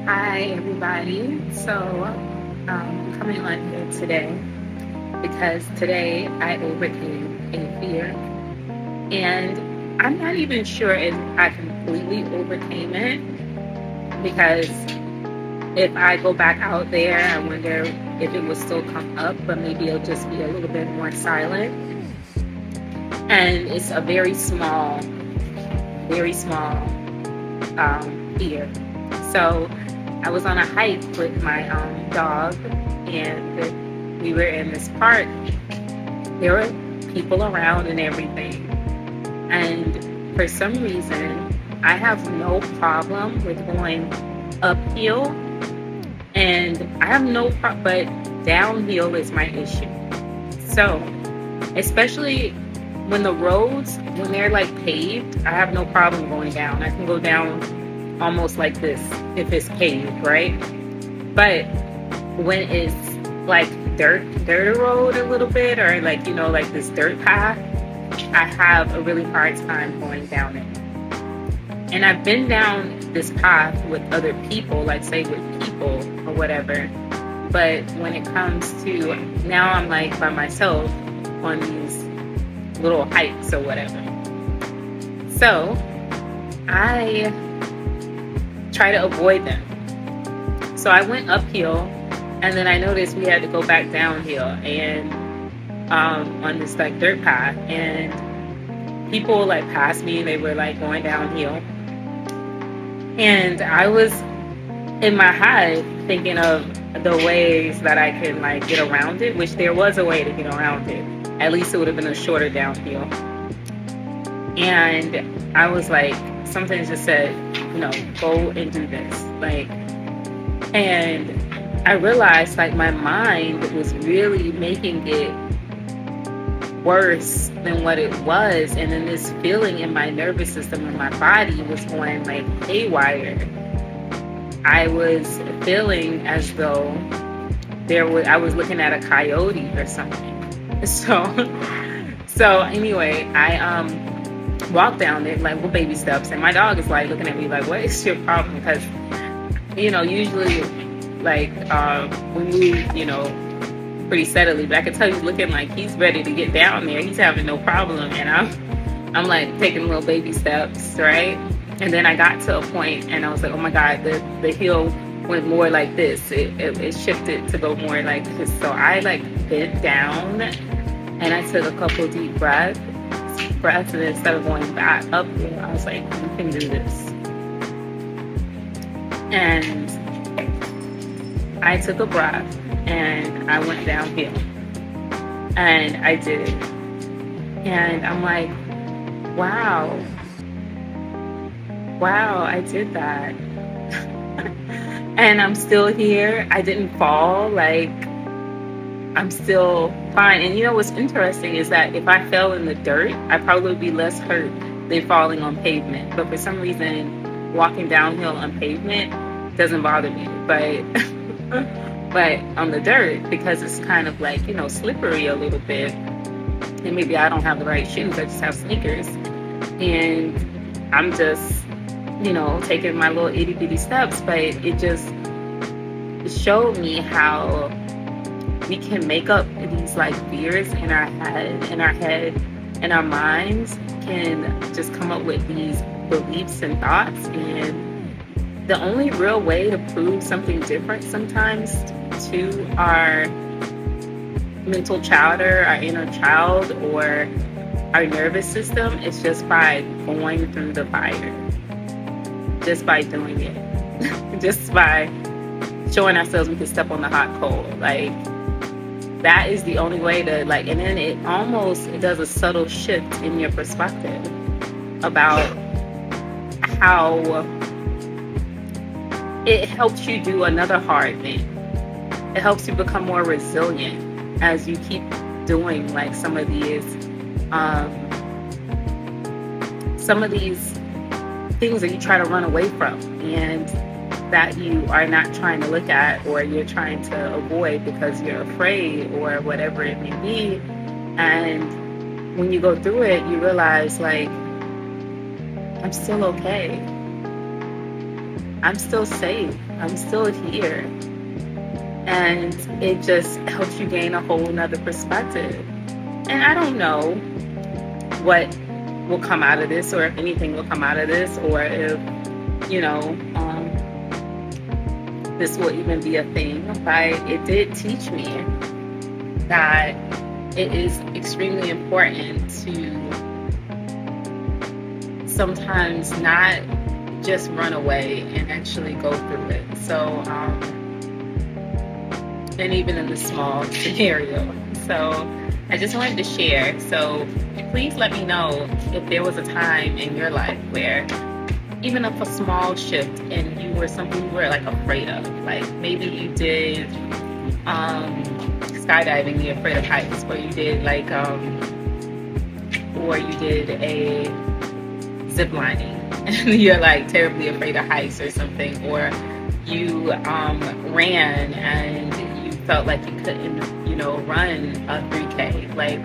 Hi, everybody. Coming on here today because today I overcame a fear, and I'm not even sure if I completely overcame it because if I go back out there, I wonder if it will still come up, but maybe it'll just be a little bit more silent. And it's a very small fear. So I was on a hike with my dog, and we were in this park. There were people around and everything. And for some reason, I have no problem with going uphill, and I have no problem, but downhill is my issue. So, especially when the roads, when they're like paved, I have no problem going down. I can go down almost like this if it's paved, right? But when it's like dirt road a little bit, or like, like this dirt path, I have a really hard time going down it. And I've been down this path with other people, like say with people or whatever. But when it comes to now, I'm like by myself on these little hikes or whatever. So I try to avoid them. So I went uphill, and then I noticed we had to go back downhill and on this like dirt path, and people like passed me and they were like going downhill, and I was in my head thinking of the ways that I can like get around it, which there was a way to get around it. At least it would have been a shorter downhill. And I was like, something just said, go and do this. Like, and I realized like my mind was really making it worse than what it was. And then this feeling in my nervous system and my body was going like haywire. I was feeling as though I was looking at a coyote or something. So anyway, I walked down it like with baby steps, and my dog is like looking at me like, what is your problem? Because usually like we move pretty steadily, but I could tell he's looking like he's ready to get down there. He's having no problem, and I'm like taking little baby steps, right? And then I got to a point and I was like, oh my God, the hill went more like this. It shifted to go more like this. So I like bent down and I took a couple deep breaths, and instead of going back up there, I was like, you can do this. And I took a breath and I went downhill. And I did it. And I'm like, wow, I did that. And I'm still here. I didn't fall. Like, I'm still fine. And what's interesting is that if I fell in the dirt, I'd probably be less hurt than falling on pavement. But for some reason, walking downhill on pavement doesn't bother me. But on the dirt, because it's kind of like, slippery a little bit, and maybe I don't have the right shoes, I just have sneakers. And I'm just, taking my little itty bitty steps, but it just showed me how we can make up these like fears in our head, and our minds can just come up with these beliefs and thoughts. And the only real way to prove something different sometimes to our mental child or our inner child or our nervous system is just by going through the fire, just by doing it, just by showing ourselves we can step on the hot coal. Like, that is the only way to like, and then it does a subtle shift in your perspective about how it helps you do another hard thing. It helps you become more resilient as you keep doing like some of these things that you try to run away from and that you are not trying to look at, or you're trying to avoid because you're afraid or whatever it may be. And when you go through it, you realize like, I'm still okay. I'm still safe. I'm still here. And it just helps you gain a whole nother perspective. And I don't know what will come out of this, or if anything will come out of this, or if, you know, this will even be a thing. But it did teach me that it is extremely important to sometimes not just run away and actually go through it. So, and even in the small scenario. So I just wanted to share. So please let me know if there was a time in your life where even if a small shift and you were something you were like afraid of, like maybe you did skydiving, you're afraid of heights, or you did or you did a zip lining and you're like terribly afraid of heights or something, or you ran and you felt like you couldn't, run a 3K. Like,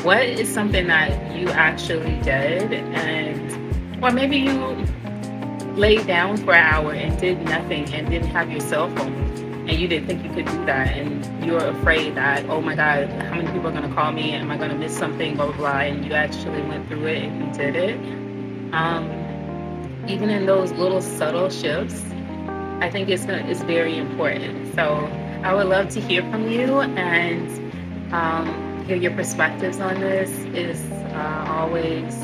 what is something that you actually did, or maybe you laid down for an hour and did nothing and didn't have your cell phone, and you didn't think you could do that, and you're afraid that, oh my God, how many people are going to call me? Am I going to miss something? Blah, blah, blah. And you actually went through it and you did it. Even in those little subtle shifts, I think it's very important. So I would love to hear from you and hear your perspectives on this. It's always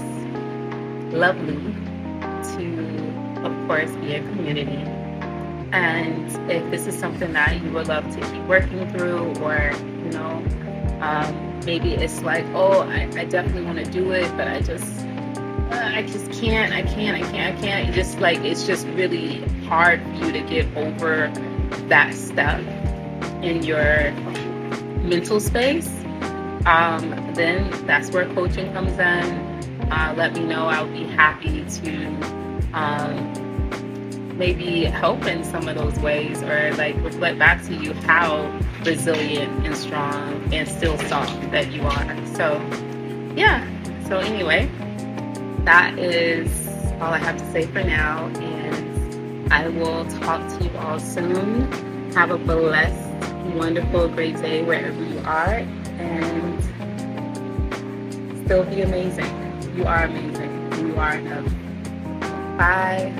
lovely to, of course, be a community. And if this is something that you would love to keep working through, or, maybe it's like, oh, I definitely want to do it, but I just can't. Just like, it's just really hard for you to get over that step in your mental space. Then that's where coaching comes in. Let me know. I'll be happy to maybe help in some of those ways, or like reflect back to you how resilient and strong and still soft that you are. So yeah. So anyway, that is all I have to say for now, and I will talk to you all soon. Have a blessed, wonderful, great day wherever you are, and still be amazing. You are amazing. You are enough. Bye.